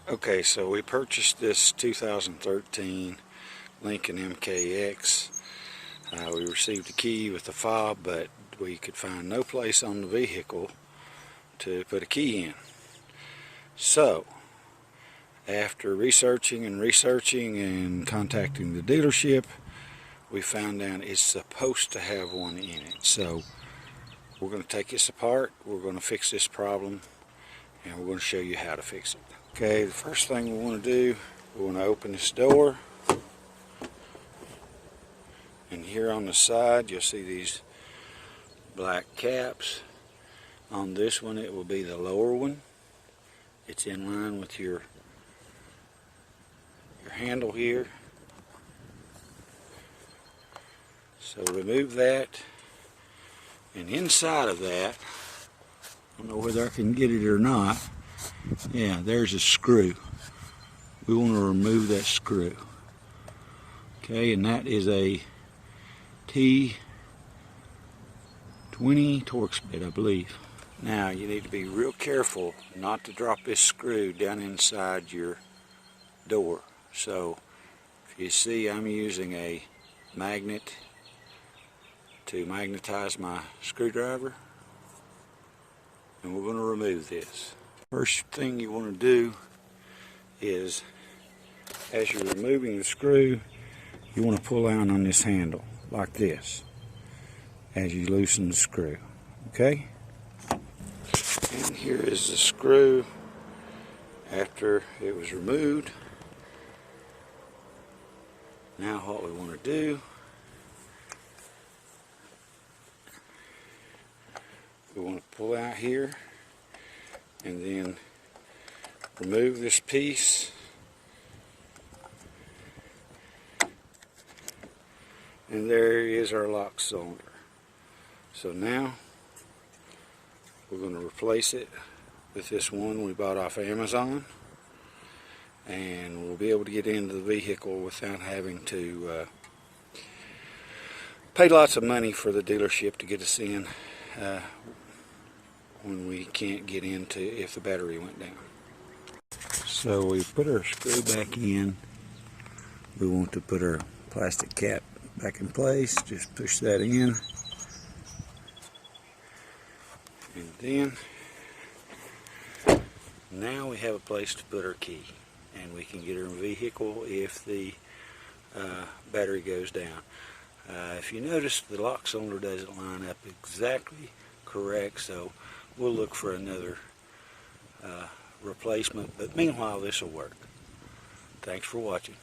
Okay, so we purchased this 2013 Lincoln MKX. We received a key with the fob, but we could find no place on the vehicle to put a key in. So, after researching and contacting the dealership, we found out it's supposed to have one in it. So, we're going to take this apart, we're going to fix this problem, and we're going to show you how to fix it. Okay, the first thing we want to do, we want to open this door, and here on the side you'll see these black caps. On this one it will be the lower one. It's in line with your handle here. So remove that, and inside of that, I don't know whether I can get it or not. Yeah, there's a screw. We want to remove that screw. Okay, and that is a T20 Torx bit, I believe. Now you need to be real careful not to drop this screw down inside your door. So if you see, I'm using a magnet to magnetize my screwdriver, and we're going to remove this. First thing you want to do is, as you're removing the screw, you want to pull down on this handle like this as you loosen the screw. Okay? And here is the screw after it was removed. Now what we want to do, we want to pull out here and then remove this piece, and there is our lock cylinder. So now we're going to replace it with this one we bought off Amazon, and we'll be able to get into the vehicle without having to pay lots of money for the dealership to get us in when we can't get into if the battery went down. So we put our screw back in. We want to put our plastic cap back in place. Just push that in, and then now we have a place to put our key, and we can get our vehicle if the battery goes down. If you notice, the lock cylinder doesn't line up exactly correct, so we'll look for another replacement, but meanwhile this will work. Thanks for watching.